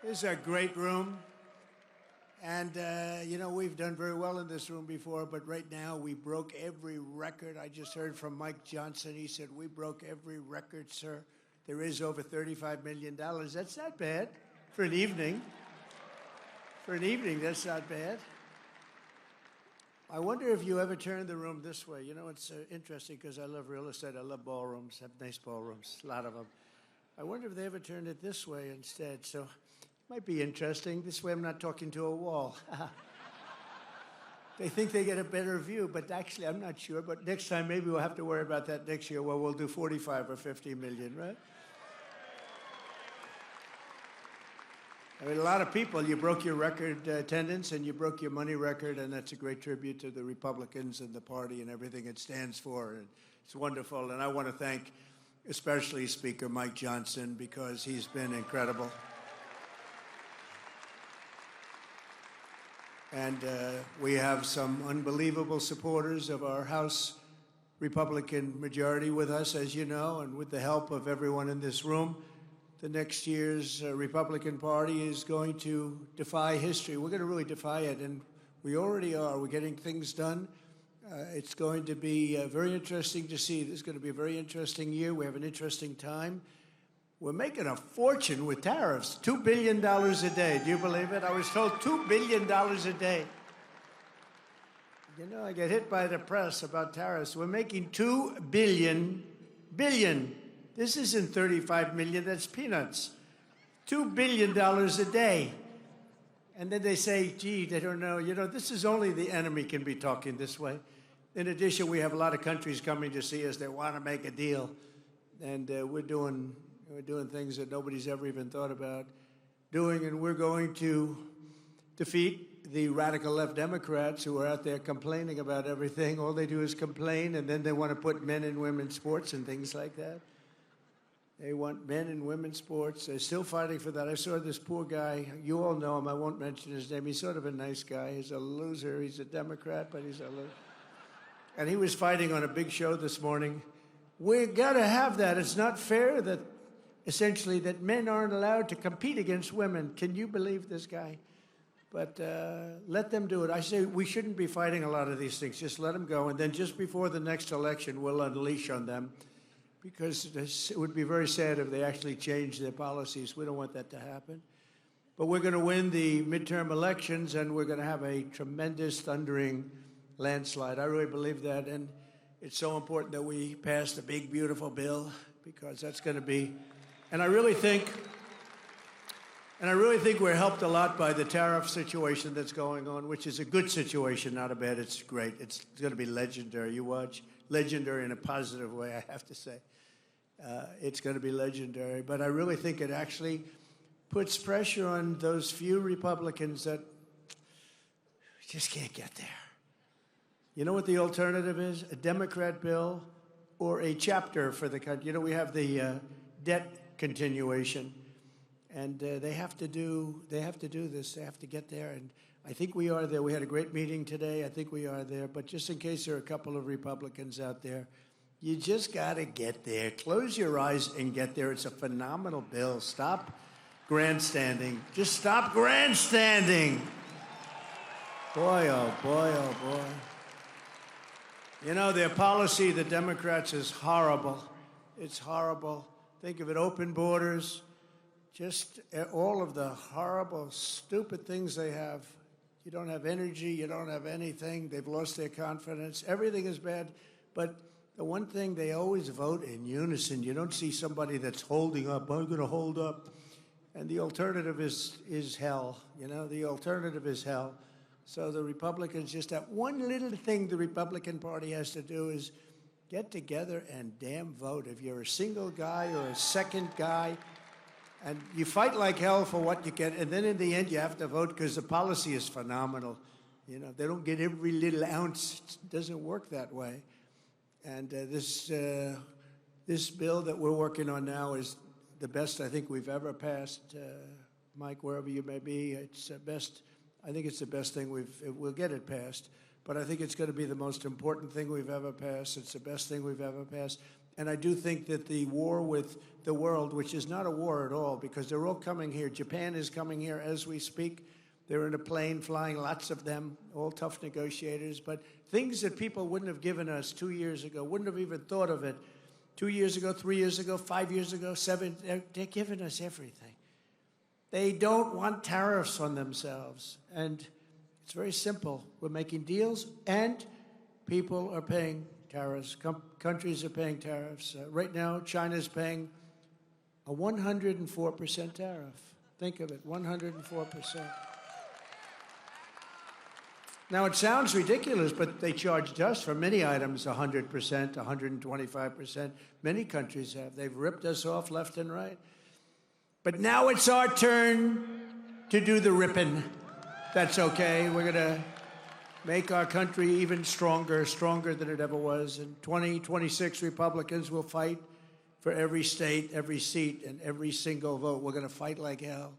This is a great room. And, you know, we've done very well in this room before, but right now we broke every record. I just heard from Mike Johnson. He said, we broke every record, sir. There is over $35 million. That's not bad for an evening. For an evening, that's not bad. I wonder if you ever turn the room this way. You know, it's interesting because I love real estate. I love ballrooms. I have nice ballrooms, a lot of them. I wonder if they ever turned it this way instead. So it might be interesting. This way I'm not talking to a wall. They think they get a better view, but actually I'm not sure. But next time, maybe we'll have to worry about that next year. Well, we'll do 45 or 50 million, right? I mean, a lot of people, you broke your record attendance and you broke your money record, and that's a great tribute to the Republicans and the party and everything it stands for. And it's wonderful. And I want to thank especially Speaker Mike Johnson because he's been incredible. And we have some unbelievable supporters of our House Republican majority with us, as you know, and with the help of everyone in this room. The next year's Republican Party is going to defy history. We're going to really defy it, and we already are. We're getting things done. It's going to be very interesting to see. This is going to be a very interesting year. We have an interesting time. We're making a fortune with tariffs, $2 billion a day. Do you believe it? I was told $2 billion a day. You know, I get hit by the press about tariffs. We're making $2 billion. This isn't 35 million, that's peanuts. $2 billion a day. And then they say, gee, they don't know. You know, this is only the enemy can be talking this way. In addition, we have a lot of countries coming to see us that want to make a deal. And we're doing things that nobody's ever even thought about doing. And we're going to defeat the radical left Democrats who are out there complaining about everything. All they do is complain, and then they want to put men and women's sports and things like that. They want men and women's sports. They're still fighting for that. I saw this poor guy. You all know him. I won't mention his name. He's sort of a nice guy. He's a loser. He's a Democrat, but he's a loser. And he was fighting on a big show this morning. We've got to have that. It's not fair that, essentially, that men aren't allowed to compete against women. Can you believe this guy? But let them do it. I say we shouldn't be fighting a lot of these things. Just let them go. And then just before the next election, we'll unleash on them. Because it would be very sad if they actually changed their policies. We don't want that to happen. But we're going to win the midterm elections, and we're going to have a tremendous thundering landslide. I really believe that. And it's so important that we pass the big, beautiful bill, because that's going to be. And I really think we're helped a lot by the tariff situation that's going on, which is a good situation, not a bad. It's great. It's going to be legendary. You watch. Legendary in a positive way, I have to say. It's going to be legendary. But I really think it actually puts pressure on those few Republicans that just can't get there. You know what the alternative is? A Democrat bill or a chapter for the country. You know, we have the debt continuation, and they have to do this. They have to get there, and I think we are there. We had a great meeting today. I think we are there. But just in case there are a couple of Republicans out there, you just got to get there. Close your eyes and get there. It's a phenomenal bill. Stop grandstanding. Just stop grandstanding. Boy, oh boy, oh boy. You know, their policy, the Democrats, is horrible. It's horrible. Think of it, open borders, just all of the horrible, stupid things they have. You don't have energy, you don't have anything. They've lost their confidence. Everything is bad. But the one thing, they always vote in unison. You don't see somebody that's holding up. I'm going to hold up. And the alternative is hell. You know, the alternative is hell. So the Republicans, just that one little thing the Republican Party has to do is get together and damn vote. If you're a single guy or a second guy, and you fight like hell for what you get, and then in the end you have to vote because the policy is phenomenal. You know, they don't get every little ounce. It doesn't work that way. And this bill that we're working on now is the best I think we've ever passed. Mike, wherever you may be, it's the best. I think it's the best thing we'll get it passed. But I think it's going to be the most important thing we've ever passed. It's the best thing we've ever passed. And I do think that the war with the world, which is not a war at all, because they're all coming here. Japan is coming here as we speak. They're in a plane flying, lots of them, all tough negotiators. But things that people wouldn't have given us 2 years ago, wouldn't have even thought of it 2 years ago, 3 years ago, 5 years ago, 7, they're giving us everything. They don't want tariffs on themselves. And it's very simple. We're making deals, and people are paying tariffs. Countries are paying tariffs. Right now, China's paying a 104% tariff. Think of it, 104%. Now, it sounds ridiculous, but they charged us for many items 100%, 125%. Many countries have. They've ripped us off left and right. But now it's our turn to do the ripping. That's okay. We're going to make our country even stronger, stronger than it ever was. And 2026 Republicans will fight for every state, every seat, and every single vote. We're going to fight like hell.